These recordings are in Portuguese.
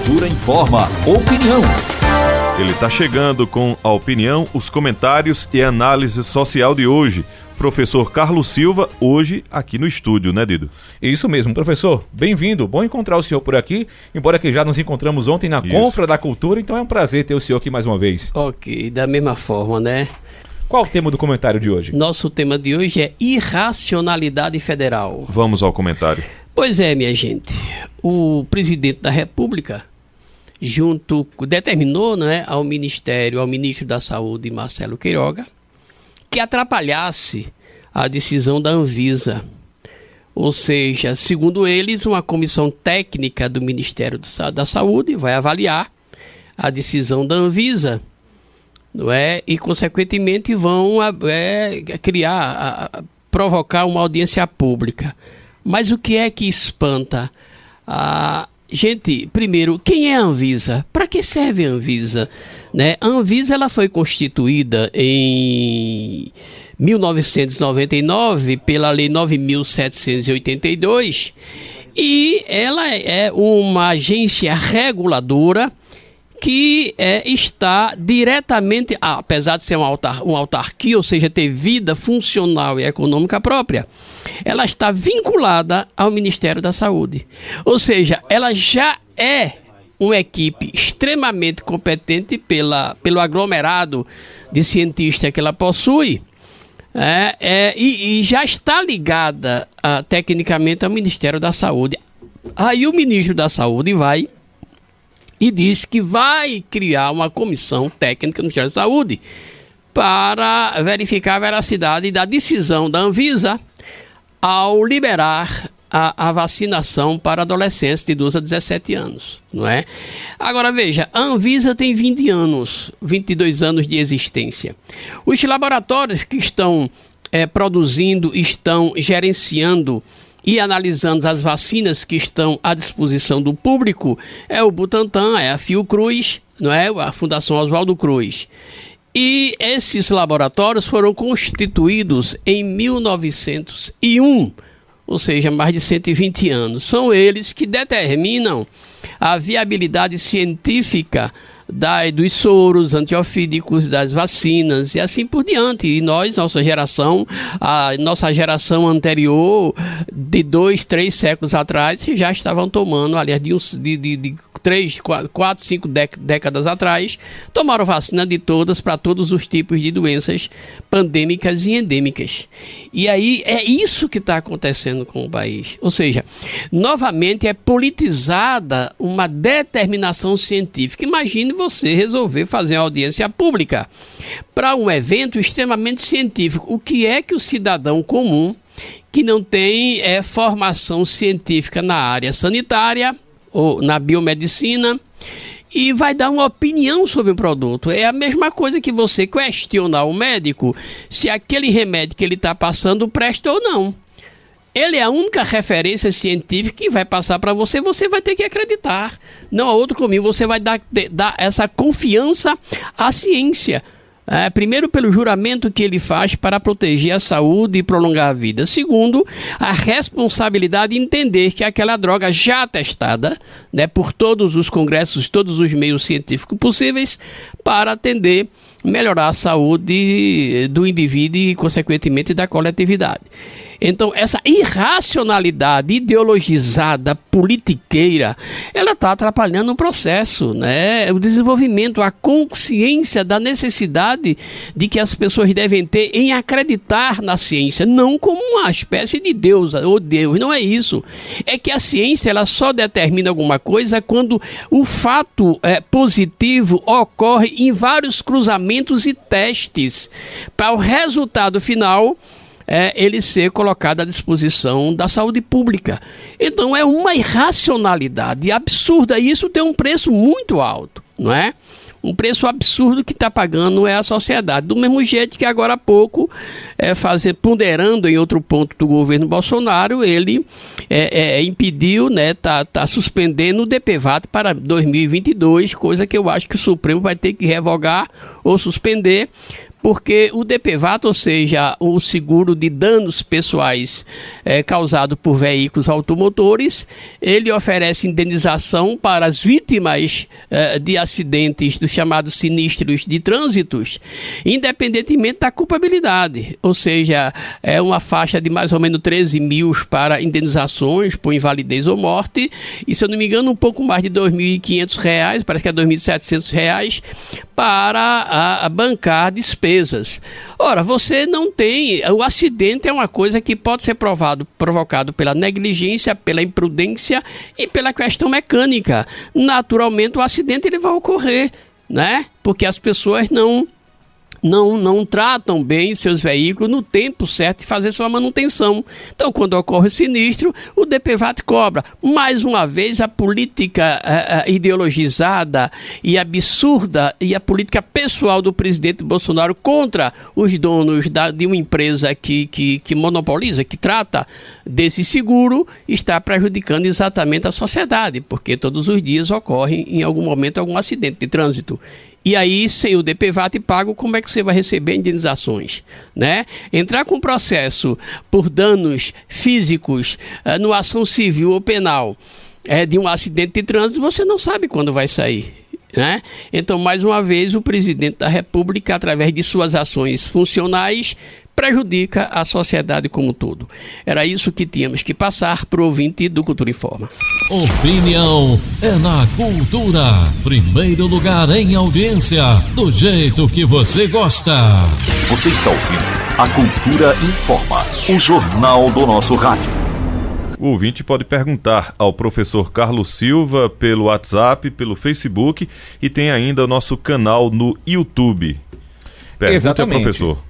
Cultura informa. Opinião. Ele está chegando com a opinião, os comentários e a análise social de hoje. Professor Carlos Silva, hoje aqui no estúdio, né, Dido? Isso mesmo, professor. Bem-vindo. Bom encontrar o senhor por aqui, embora que já nos encontramos ontem na Confra da Cultura, então é um prazer ter o senhor aqui mais uma vez. Ok, da mesma forma, né? Qual o tema do comentário de hoje? Nosso tema de hoje é irracionalidade federal. Vamos ao comentário. Pois é, minha gente. O presidente da República determinou, né, ao ministro da Saúde, Marcelo Queiroga, que atrapalhasse a decisão da Anvisa. Ou seja, segundo eles, uma comissão técnica do Ministério da Saúde vai avaliar a decisão da Anvisa, não é? E, consequentemente, vão provocar uma audiência pública. Mas o que é que espanta? Gente, primeiro, quem é a Anvisa? Para que serve a Anvisa? Né? A Anvisa ela foi constituída em 1999 pela Lei 9.782 e ela é uma agência reguladora que está diretamente, apesar de ser uma autarquia, ou seja, ter vida funcional e econômica própria, ela está vinculada ao Ministério da Saúde. Ou seja, ela já é uma equipe extremamente competente pelo aglomerado de cientistas que ela possui, e já está ligada tecnicamente ao Ministério da Saúde. Aí o ministro da Saúde vai e diz que vai criar uma comissão técnica no Ministério da Saúde para verificar a veracidade da decisão da Anvisa ao liberar a vacinação para adolescentes de 12 a 17 anos, não é? Agora veja, a Anvisa tem 22 anos de existência. Os laboratórios que estão produzindo, estão gerenciando e analisando as vacinas que estão à disposição do público é o Butantan, é a Fiocruz, não é? A Fundação Oswaldo Cruz. E esses laboratórios foram constituídos em 1901, ou seja, mais de 120 anos. São eles que determinam a viabilidade científica dos soros antiofídicos, das vacinas e assim por diante. E a nossa geração anterior, de 2, 3 séculos atrás, já estavam tomando, aliás, de 3, 4, 5 décadas atrás, tomaram vacina de todas para todos os tipos de doenças pandêmicas e endêmicas. E aí é isso que está acontecendo com o país. Ou seja, novamente é politizada uma determinação científica. Imagine você resolver fazer uma audiência pública para um evento extremamente científico. O que é que o cidadão comum, que não tem formação científica na área sanitária ou na biomedicina, e vai dar uma opinião sobre o produto? É a mesma coisa que você questionar o médico se aquele remédio que ele está passando presta ou não. Ele é a única referência científica que vai passar para você, você vai ter que acreditar. Não há outro caminho, você vai dar essa confiança à ciência. Primeiro, pelo juramento que ele faz para proteger a saúde e prolongar a vida. Segundo, a responsabilidade de entender que aquela droga já testada, né, por todos os congressos, todos os meios científicos possíveis, para melhorar a saúde do indivíduo e, consequentemente, da coletividade. Então, essa irracionalidade ideologizada, politiqueira, ela está atrapalhando o processo, né? O desenvolvimento, a consciência da necessidade de que as pessoas devem ter em acreditar na ciência, não como uma espécie de Deus, ou Deus, não é isso. É que a ciência ela só determina alguma coisa quando o fato positivo ocorre em vários cruzamentos e testes, para o resultado final ele ser colocado à disposição da saúde pública. Então é uma irracionalidade absurda e isso tem um preço muito alto, não é? Um preço absurdo que está pagando a sociedade. Do mesmo jeito que agora há pouco, ponderando em outro ponto do governo Bolsonaro, ele impediu, né, tá suspendendo o DPVAT para 2022, coisa que eu acho que o Supremo vai ter que revogar ou suspender, Porque o DPVAT, ou seja, o seguro de danos pessoais causado por veículos automotores, ele oferece indenização para as vítimas de acidentes dos chamados sinistros de trânsitos, independentemente da culpabilidade. Ou seja, é uma faixa de mais ou menos 13 mil para indenizações por invalidez ou morte, e se eu não me engano um pouco mais de R$ 2.500, parece que é R$ 2.700, para bancar despesas. Ora, você não tem... O acidente é uma coisa que pode ser provocado pela negligência, pela imprudência e pela questão mecânica. Naturalmente, o acidente ele vai ocorrer, né? Porque as pessoas não tratam bem seus veículos no tempo certo de fazer sua manutenção. Então, quando ocorre o sinistro, o DPVAT cobra. Mais uma vez, a política ideologizada e absurda e a política pessoal do presidente Bolsonaro contra os donos de uma empresa que monopoliza, que trata desse seguro, está prejudicando exatamente a sociedade, porque todos os dias ocorre em algum momento algum acidente de trânsito. E aí, sem o DPVAT pago, como é que você vai receber indenizações, né? Entrar com processo por danos físicos numa ação civil ou penal de um acidente de trânsito, você não sabe quando vai sair, né? Então, mais uma vez, o presidente da República, através de suas ações funcionais, prejudica a sociedade como um todo. Era isso que tínhamos que passar para o ouvinte do Cultura Informa. Opinião é na Cultura. Primeiro lugar em audiência, do jeito que você gosta. Você está ouvindo a Cultura Informa, o jornal do nosso rádio. O ouvinte pode perguntar ao professor Carlos Silva pelo WhatsApp, pelo Facebook e tem ainda o nosso canal no YouTube. Pergunta, Exatamente. Professor.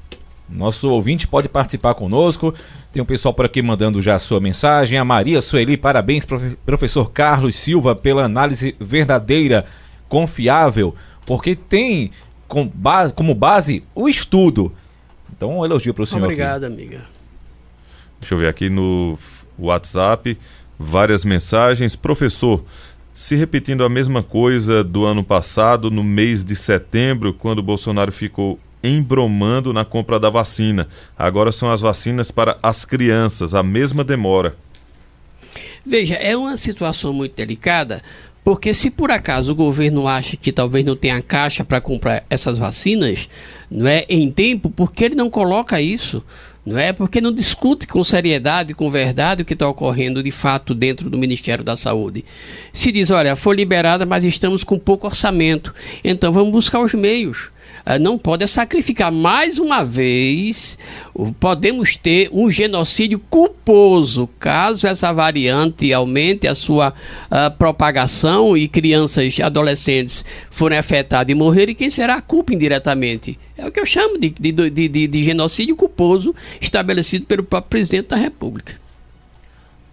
Nosso ouvinte pode participar conosco. Tem um pessoal por aqui mandando já a sua mensagem. A Maria Sueli, parabéns, professor Carlos Silva, pela análise verdadeira, confiável, porque tem como base o estudo. Então, um elogio para o senhor. Obrigado, amiga. Deixa eu ver aqui no WhatsApp, várias mensagens. Professor, se repetindo a mesma coisa do ano passado, no mês de setembro, quando o Bolsonaro ficou embromando na compra da vacina. Agora são as vacinas para as crianças, a mesma demora. Veja, é uma situação muito delicada, porque se por acaso o governo acha que talvez não tenha caixa para comprar essas vacinas, não é, em tempo, por que ele não coloca isso? Não é porque não discute com seriedade, com verdade o que está ocorrendo de fato dentro do Ministério da Saúde. Se diz, olha, foi liberada, mas estamos com pouco orçamento, então vamos buscar os meios. Não pode sacrificar mais uma vez. Podemos ter um genocídio culposo caso essa variante aumente a sua propagação e crianças, adolescentes forem afetadas e morrerem. Quem será a culpa indiretamente? É o que eu chamo de genocídio culposo estabelecido pelo próprio presidente da República.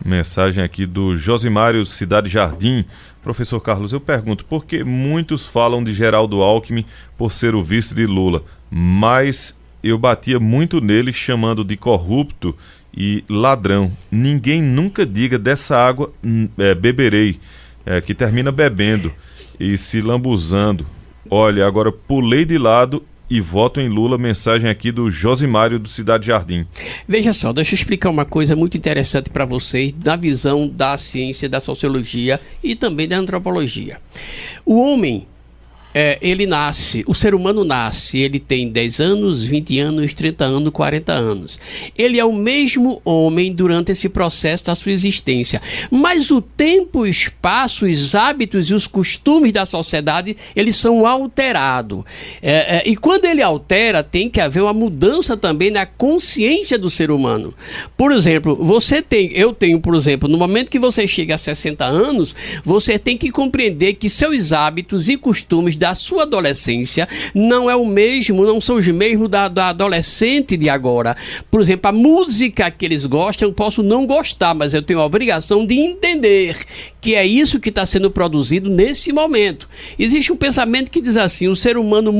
Mensagem aqui do Josimário Cidade Jardim. Professor Carlos, eu pergunto, por que muitos falam de Geraldo Alckmin por ser o vice de Lula, mas eu batia muito nele chamando de corrupto e ladrão. Ninguém nunca diga dessa água beberei, que termina bebendo e se lambuzando. Olha, agora pulei de lado e voto em Lula. Mensagem aqui do Josimário do Cidade Jardim. Veja só, deixa eu explicar uma coisa muito interessante para vocês da visão da ciência, da sociologia e também da antropologia. O homem, ele nasce, o ser humano nasce, ele tem 10 anos, 20 anos, 30 anos, 40 anos. Ele é o mesmo homem durante esse processo da sua existência. Mas o tempo, o espaço, os hábitos e os costumes da sociedade, eles são alterados. E quando ele altera, tem que haver uma mudança também na consciência do ser humano. Por exemplo, eu tenho, por exemplo, no momento que você chega a 60 anos, você tem que compreender que seus hábitos e costumes da sua adolescência não são os mesmos da adolescente de agora. Por exemplo, a música que eles gostam, eu posso não gostar, mas eu tenho a obrigação de entender que é isso que está sendo produzido nesse momento. Existe um pensamento que diz assim, o ser humano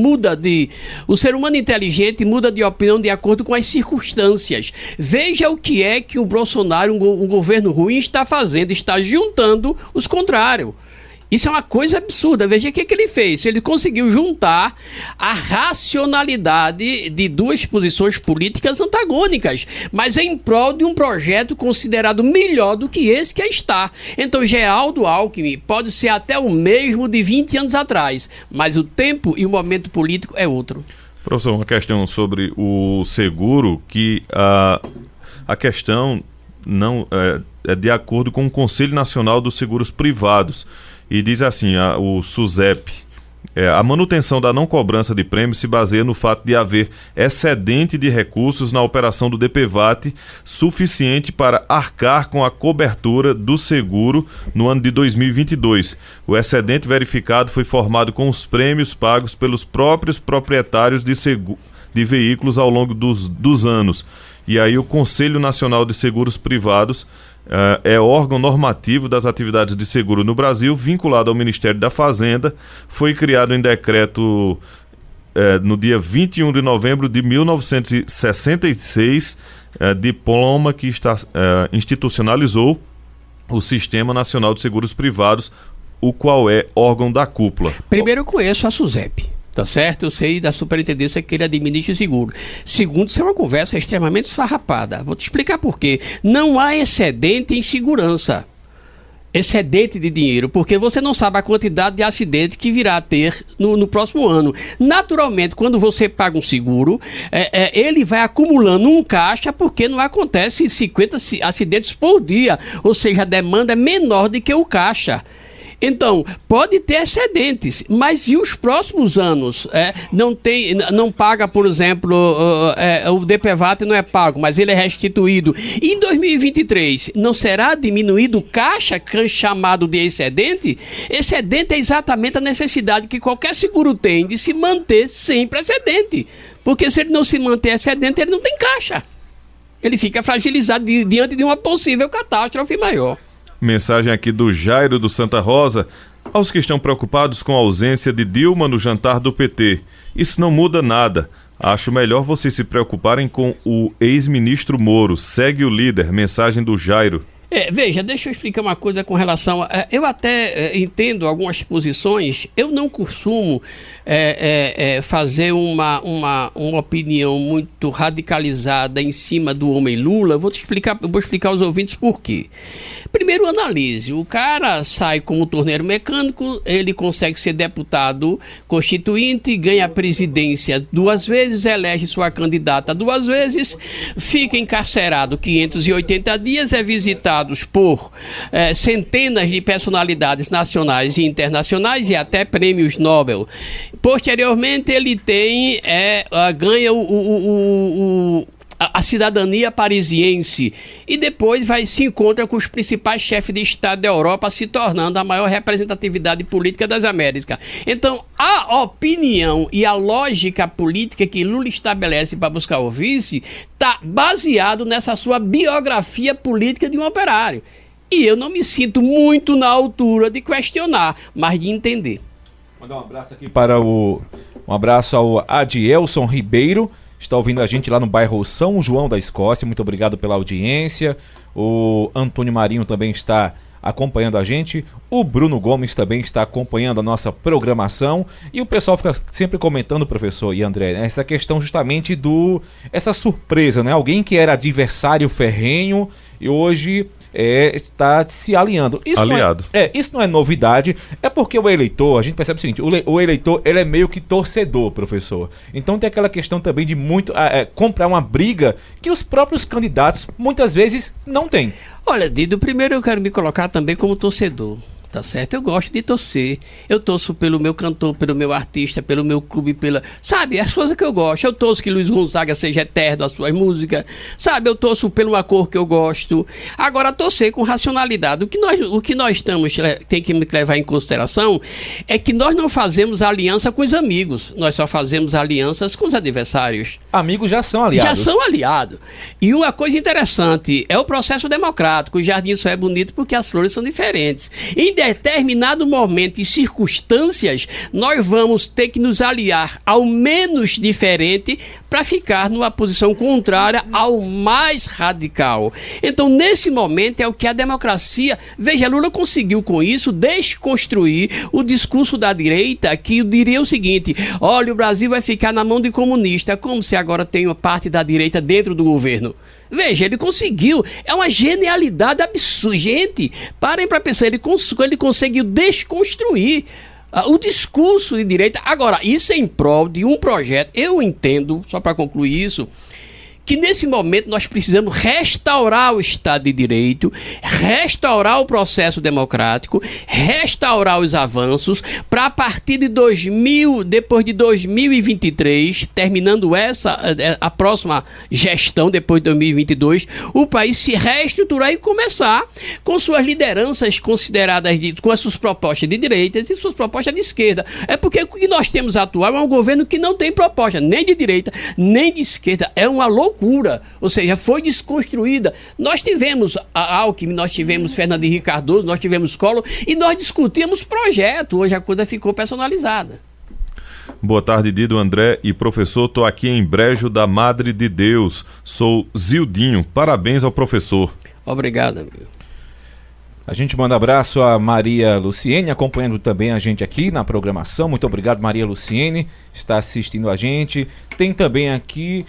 inteligente muda de opinião de acordo com as circunstâncias. Veja o que é que o Bolsonaro, um governo ruim, está fazendo, está juntando os contrários. Isso é uma coisa absurda. Veja o que ele fez. Ele conseguiu juntar a racionalidade de duas posições políticas antagônicas, mas em prol de um projeto considerado melhor do que esse que está. Então, Geraldo Alckmin pode ser até o mesmo de 20 anos atrás, mas o tempo e o momento político é outro. Professor, uma questão sobre o seguro, que a questão não é de acordo com o Conselho Nacional dos Seguros Privados. E diz assim, o SUSEP, a manutenção da não cobrança de prêmios se baseia no fato de haver excedente de recursos na operação do DPVAT suficiente para arcar com a cobertura do seguro no ano de 2022. O excedente verificado foi formado com os prêmios pagos pelos próprios proprietários de veículos ao longo dos anos. E aí o Conselho Nacional de Seguros Privados é órgão normativo das atividades de seguro no Brasil, vinculado ao Ministério da Fazenda. Foi criado em decreto no dia 21 de novembro de 1966, diploma que institucionalizou o Sistema Nacional de Seguros Privados, o qual é órgão da cúpula. Primeiro eu conheço a SUSEP. Tá certo? Eu sei da superintendência que ele administra o seguro. Segundo, isso é uma conversa extremamente esfarrapada. Vou te explicar por quê. Não há excedente em segurança. Excedente de dinheiro, porque você não sabe a quantidade de acidentes que virá a ter no próximo ano. Naturalmente, quando você paga um seguro, ele vai acumulando um caixa, porque não acontece 50 acidentes por dia, ou seja, a demanda é menor do que o caixa. Então, pode ter excedentes, mas e os próximos anos? Não paga, por exemplo, o DPVAT não é pago, mas ele é restituído. Em 2023, não será diminuído o caixa, chamado de excedente? Excedente é exatamente a necessidade que qualquer seguro tem de se manter sempre excedente. Porque se ele não se manter excedente, ele não tem caixa. Ele fica fragilizado diante de uma possível catástrofe maior. Mensagem aqui do Jairo do Santa Rosa. Aos que estão preocupados com a ausência de Dilma no jantar do PT, isso não muda nada. Acho melhor vocês se preocuparem com o ex-ministro Moro. Segue o líder. Mensagem do Jairo. Veja, deixa eu explicar uma coisa com relação eu até entendo algumas posições. Eu não costumo fazer uma opinião muito radicalizada em cima do homem Lula. Vou explicar aos ouvintes por quê. Primeiro, analise. O cara sai como torneiro mecânico, ele consegue ser deputado constituinte, ganha a presidência 2 vezes, elege sua candidata 2 vezes, fica encarcerado 580 dias, é visitado por centenas de personalidades nacionais e internacionais e até prêmios Nobel. Posteriormente, ele ganha a cidadania parisiense e depois se encontra com os principais chefes de Estado da Europa, se tornando a maior representatividade política das Américas. Então, a opinião e a lógica política que Lula estabelece para buscar o vice está baseado nessa sua biografia política de um operário. E eu não me sinto muito na altura de questionar, mas de entender. Mandar um abraço aqui um abraço ao Adielson Ribeiro. Está ouvindo a gente lá no bairro São João da Escócia. Muito obrigado pela audiência. O Antônio Marinho também está acompanhando a gente. O Bruno Gomes também está acompanhando a nossa programação. E o pessoal fica sempre comentando, professor e André, essa questão justamente essa surpresa, né? Alguém que era adversário ferrenho e hoje está se alinhando. Isso não é novidade, é porque o eleitor, a gente percebe o seguinte, o eleitor, ele é meio que torcedor, professor. Então tem aquela questão também de comprar uma briga que os próprios candidatos muitas vezes não têm. Olha, Dido, primeiro eu quero me colocar também como torcedor. Tá certo? Eu gosto de torcer. Eu torço pelo meu cantor, pelo meu artista, pelo meu clube, sabe, as coisas que eu gosto. Eu torço que Luiz Gonzaga seja eterno, as suas músicas. Sabe, eu torço pela cor que eu gosto. Agora, torcer com racionalidade. O que nós tem que levar em consideração é que nós não fazemos aliança com os amigos. Nós só fazemos alianças com os adversários. Amigos já são aliados. Já são aliados. E uma coisa interessante é o processo democrático. O jardim só é bonito porque as flores são diferentes. determinado momento e circunstâncias, nós vamos ter que nos aliar ao menos diferente para ficar numa posição contrária ao mais radical. Então, nesse momento, é o que a democracia... Veja, Lula conseguiu com isso desconstruir o discurso da direita, que diria o seguinte: olha, o Brasil vai ficar na mão de comunista, como se agora tem uma parte da direita dentro do governo. Veja, ele conseguiu, é uma genialidade absurda. Gente, parem para pensar, ele conseguiu desconstruir o discurso de direita. Agora, isso é em prol de um projeto. Eu entendo, só para concluir isso, que nesse momento nós precisamos restaurar o Estado de Direito, restaurar o processo democrático, restaurar os avanços, para a partir de depois de 2023, terminando a próxima gestão, depois de 2022, o país se reestruturar e começar com suas lideranças consideradas, com as suas propostas de direita e suas propostas de esquerda. É porque o que nós temos atual é um governo que não tem proposta, nem de direita, nem de esquerda. É uma loucura. Ou seja, foi desconstruída. Nós tivemos a Alckmin, nós tivemos Fernando Henrique Cardoso, nós tivemos Collor e nós discutimos projeto. Hoje a coisa ficou personalizada. Boa tarde, Dido, André e professor. Estou aqui em Brejo da Madre de Deus. Sou Zildinho. Parabéns ao professor. Obrigado, amigo. A gente manda abraço a Maria Luciene, acompanhando também a gente aqui na programação. Muito obrigado, Maria Luciene, está assistindo a gente. Tem também aqui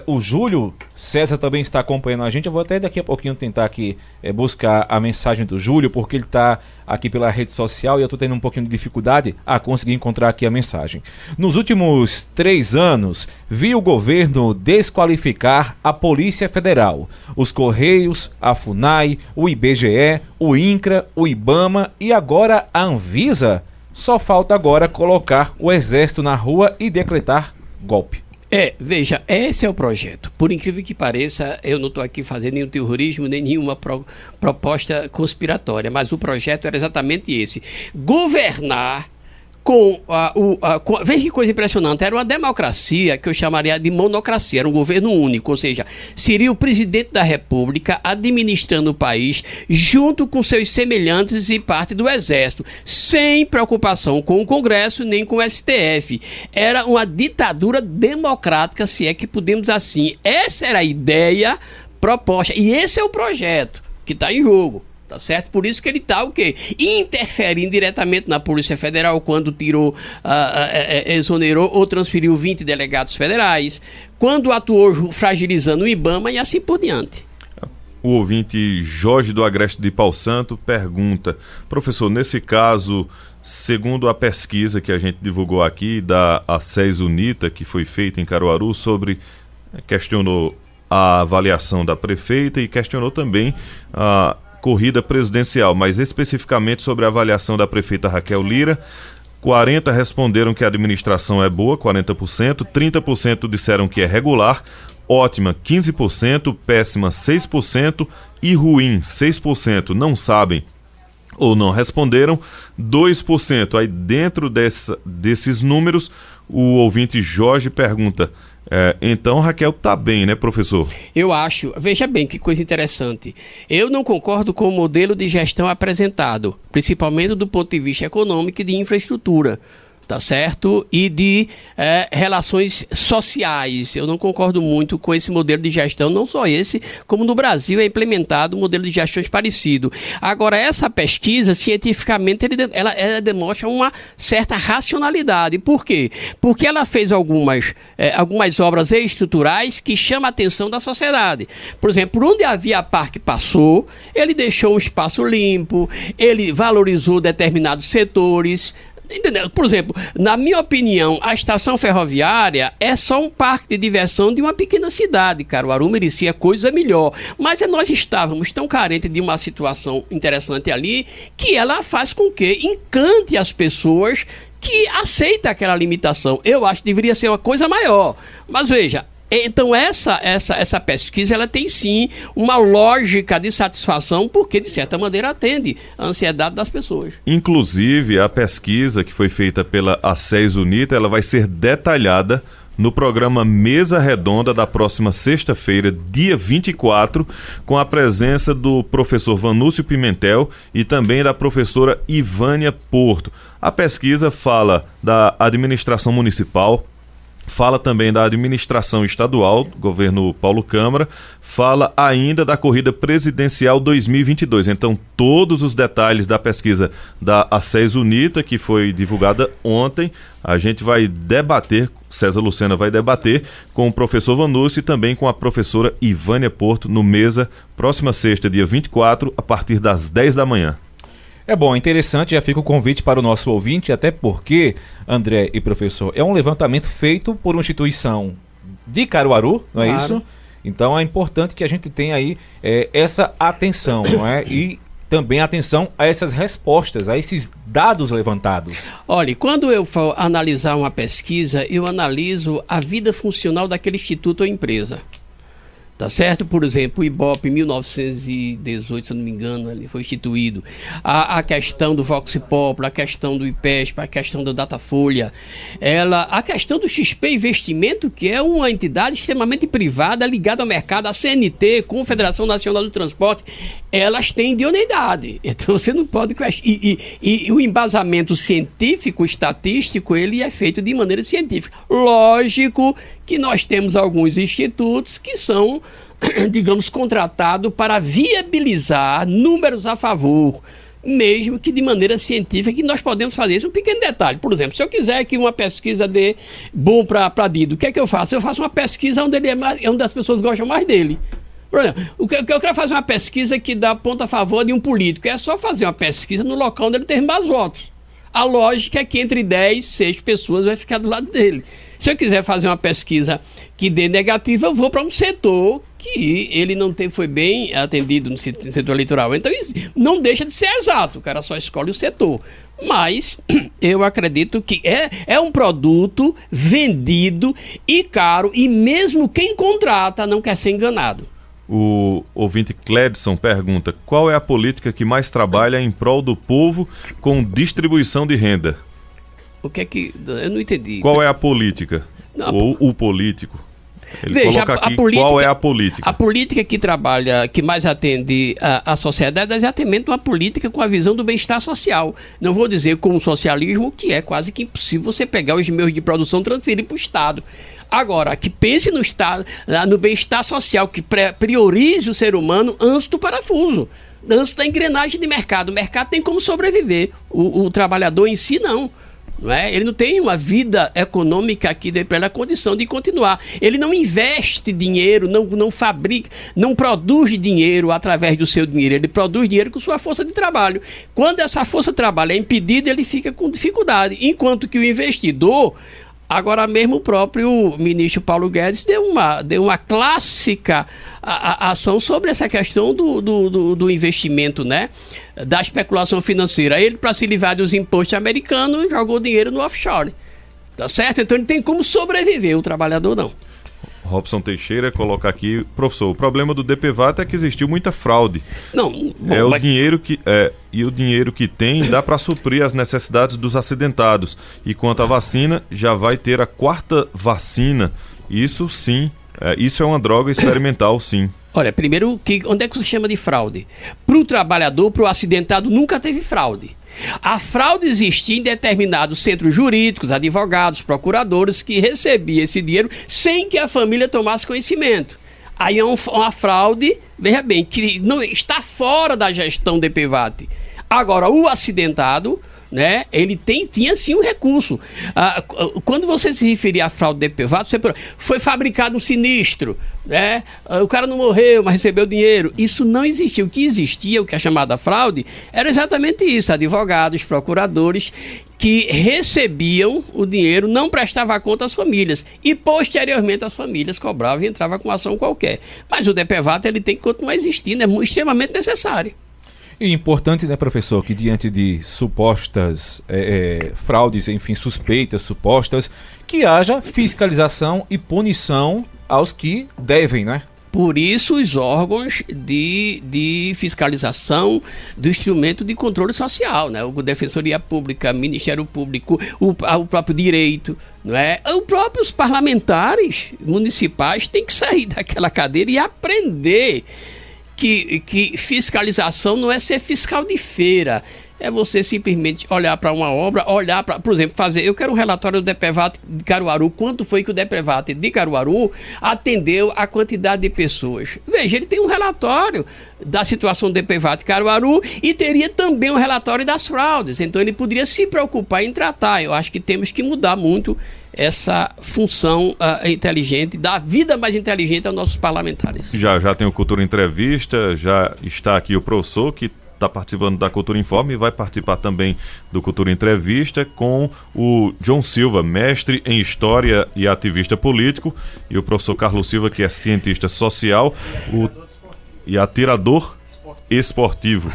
o Júlio César também está acompanhando a gente. Eu vou até daqui a pouquinho tentar aqui buscar a mensagem do Júlio, porque ele está aqui pela rede social e eu estou tendo um pouquinho de dificuldade a conseguir encontrar aqui a mensagem. Nos últimos 3 anos, vi o governo desqualificar a Polícia Federal, os Correios, a FUNAI, o IBGE, o INCRA, o IBAMA e agora a Anvisa. Só falta agora colocar o Exército na rua e decretar golpe. Veja, esse é o projeto. Por incrível que pareça, eu não estou aqui fazendo nenhum terrorismo, nem nenhuma proposta conspiratória, mas o projeto era exatamente esse: governar veja que coisa impressionante, era uma democracia que eu chamaria de monocracia, era um governo único, ou seja, seria o presidente da República administrando o país junto com seus semelhantes e parte do Exército, sem preocupação com o Congresso nem com o STF. Era uma ditadura democrática, se é que podemos assim. Essa era a ideia proposta e esse é o projeto que está em jogo. Tá certo? Por isso que ele está o quê? Interferindo diretamente na Polícia Federal quando exonerou ou transferiu 20 delegados federais, quando atuou fragilizando o IBAMA e assim por diante. O ouvinte Jorge do Agreste de Pau Santo pergunta: professor, nesse caso, segundo a pesquisa que a gente divulgou aqui da ACES UNITA, que foi feita em Caruaru, questionou a avaliação da prefeita e questionou também a corrida presidencial, mas especificamente sobre a avaliação da prefeita Raquel Lira. 40% responderam que a administração é boa, 40%, 30% disseram que é regular, ótima 15%, péssima 6% e ruim 6%, não sabem ou não responderam 2%. Aí dentro desses números, o ouvinte Jorge pergunta: então Raquel tá bem, né, professor? Eu acho, veja bem que coisa interessante, eu não concordo com o modelo de gestão apresentado, principalmente do ponto de vista econômico e de infraestrutura, tá certo? E de relações sociais. Eu não concordo muito com esse modelo de gestão, não só esse, como no Brasil é implementado um modelo de gestão parecido. Agora, essa pesquisa, cientificamente, ela demonstra uma certa racionalidade. Por quê? Porque ela fez algumas obras estruturais que chamam a atenção da sociedade. Por exemplo, por onde a Via Parque passou, ele deixou um espaço limpo, ele valorizou determinados setores. Entendeu? Por exemplo, na minha opinião, a estação ferroviária é só um parque de diversão de uma pequena cidade. Caruaru merecia coisa melhor. Mas nós estávamos tão carentes de uma situação interessante ali que ela faz com que encante as pessoas que aceitam aquela limitação. Eu acho que deveria ser uma coisa maior. Mas veja, então essa pesquisa ela tem sim uma lógica de satisfação, porque de certa maneira atende a ansiedade das pessoas. Inclusive a pesquisa que foi feita pela ACES UNITA, ela vai ser detalhada no programa Mesa Redonda da próxima sexta-feira, dia 24, com a presença do professor Vanúcio Pimentel e também da professora Ivânia Porto. A pesquisa fala da administração municipal, fala também da administração estadual, governo Paulo Câmara, fala ainda da corrida presidencial 2022. Então, todos os detalhes da pesquisa da ACES UNITA, que foi divulgada ontem, a gente vai debater, César Lucena vai debater com o professor Vanúcio e também com a professora Ivânia Porto no Mesa, próxima sexta, dia 24, a partir das 10 da manhã. É bom, interessante, já fica o convite para o nosso ouvinte, até porque, André e professor, é um levantamento feito por uma instituição de Caruaru, não é isso? Então é importante que a gente tenha aí essa atenção, não é? E também atenção a essas respostas, a esses dados levantados. Olha, quando eu for analisar uma pesquisa, eu analiso a vida funcional daquele instituto ou empresa. Tá certo? Por exemplo, o IBOP, em 1918, se eu não me engano, ele foi instituído. A questão do Vox Populi, a questão do IPESP, a questão do Datafolha, a questão do XP Investimento, que é uma entidade extremamente privada ligada ao mercado, a CNT, Confederação Nacional do Transporte, elas têm idoneidade. Então você não pode... E o embasamento científico, estatístico, ele é feito de maneira científica. Lógico que nós temos alguns institutos que são, digamos, contratados para viabilizar números a favor, mesmo que de maneira científica, que nós podemos fazer isso. Um pequeno detalhe, por exemplo, se eu quiser que uma pesquisa dê bom para Dido, o que é que eu faço? Eu faço uma pesquisa onde ele onde as pessoas gostam mais dele. Por exemplo, eu quero fazer uma pesquisa que dá ponto a favor de um político. É só fazer uma pesquisa no local onde ele tem mais votos. A lógica é que entre 10, 6 pessoas vai ficar do lado dele. Se eu quiser fazer uma pesquisa que dê negativa, eu vou para um setor que ele não foi bem atendido no setor eleitoral. Então isso não deixa de ser exato, o cara só escolhe o setor. Mas eu acredito que é um produto vendido e caro, e mesmo quem contrata não quer ser enganado. O ouvinte Cledson pergunta: qual é a política que mais trabalha em prol do povo com distribuição de renda? O que é que... Eu não entendi. Qual é a política? Não, ou o político? Ele veja, coloca aqui qual é a política. A política que trabalha, que mais atende a sociedade, é exatamente uma política com a visão do bem-estar social. Não vou dizer como o socialismo, que é quase que impossível você pegar os meios de produção e transferir para o Estado. Agora, que pense no Estado, no bem-estar social, que priorize o ser humano antes do parafuso, antes da engrenagem de mercado. O mercado tem como sobreviver, o trabalhador em si não. Não é? Ele não tem uma vida econômica que dê para ele a condição de continuar. Ele não investe dinheiro, não fabrica, não produz dinheiro através do seu dinheiro. Ele produz dinheiro com sua força de trabalho. Quando essa força de trabalho é impedida, ele fica com dificuldade. Enquanto que o investidor... Agora mesmo o próprio ministro Paulo Guedes deu uma clássica ação sobre essa questão do investimento, né? Da especulação financeira. Ele, para se livrar dos impostos americanos, jogou dinheiro no offshore. Tá certo? Então ele tem como sobreviver, o trabalhador não. Robson Teixeira coloca aqui: professor, o problema do DPVAT é que existiu muita fraude. Não, bom, o dinheiro que tem dá para suprir as necessidades dos acidentados. E quanto à vacina, já vai ter a 4ª vacina. Isso sim, isso é uma droga experimental, sim. Olha, primeiro, onde é que você chama de fraude? Para o trabalhador, para o acidentado, nunca teve fraude. A fraude existia em determinados centros jurídicos, advogados, procuradores que recebiam esse dinheiro sem que a família tomasse conhecimento. Aí é uma fraude, veja bem, que não está fora da gestão DPVAT. Agora, o acidentado, né, ele tinha sim um recurso. Quando você se referir à fraude DPVAT, foi fabricado um sinistro, né? O cara não morreu, mas recebeu dinheiro. Isso não existia. O que existia, o que é chamada fraude, era exatamente isso: advogados, procuradores que recebiam o dinheiro, não prestavam conta às famílias e posteriormente as famílias cobravam e entravam com ação qualquer. Mas o DPVAT ele tem que continuar existindo, é extremamente necessário. E importante, né, professor, que diante de supostas fraudes, enfim, suspeitas, supostas, que haja fiscalização e punição aos que devem, né? Por isso, os órgãos de fiscalização do instrumento de controle social, né? O Defensoria Pública, Ministério Público, o próprio direito, não é? Os próprios parlamentares municipais têm que sair daquela cadeira e aprender que fiscalização não é ser fiscal de feira. É você simplesmente olhar para uma obra, olhar para, por exemplo, eu quero um relatório do DPVAT de Caruaru, quanto foi que o DPVAT de Caruaru atendeu a quantidade de pessoas. Veja, ele tem um relatório da situação do DPVAT de Caruaru e teria também um relatório das fraudes, então ele poderia se preocupar em tratar. Eu acho que temos que mudar muito essa função inteligente, dar vida mais inteligente aos nossos parlamentares. Já tem o Cultura Entrevista, já está aqui o professor que está participando da Cultura Informa e vai participar também do Cultura Entrevista com o John Silva, mestre em História e ativista político, e o professor Carlos Silva, que é cientista social e atirador esportivo.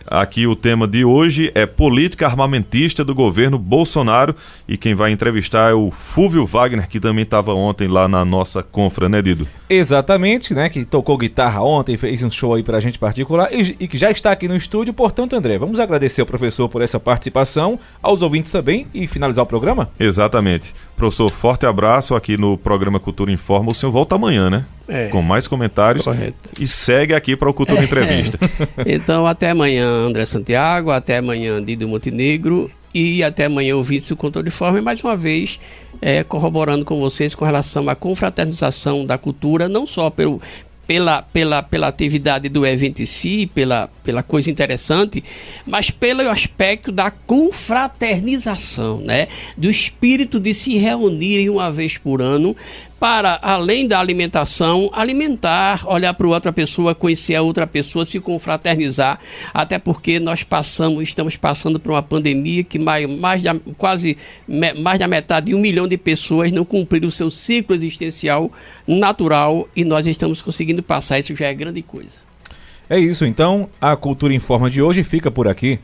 Aqui o tema de hoje é política armamentista do governo Bolsonaro, e quem vai entrevistar é o Fúvio Wagner, que também estava ontem lá na nossa confra, né, Dido? Exatamente, né, que tocou guitarra ontem, fez um show aí pra gente particular e que já está aqui no estúdio. Portanto, André, vamos agradecer ao professor por essa participação, aos ouvintes também, e finalizar o programa? Exatamente. Professor, forte abraço aqui no programa Cultura Informa. O senhor volta amanhã, né? Com mais comentários. Correto. E segue aqui para o Cultura Entrevista. Então, até amanhã, André Santiago, até amanhã, Dido Montenegro, e até amanhã, ouvintes do Cultura Informa, e mais uma vez corroborando com vocês com relação à confraternização da cultura, não só pela atividade do evento em si, pela coisa interessante, mas pelo aspecto da confraternização, né? Do espírito de se reunirem uma vez por ano para, além da alimentação, alimentar, olhar para outra pessoa, conhecer a outra pessoa, se confraternizar, até porque estamos passando por uma pandemia que mais da metade de 1 milhão de pessoas não cumpriram o seu ciclo existencial natural, e nós estamos conseguindo passar. Isso já é grande coisa. É isso, então, a Cultura Informa de hoje fica por aqui.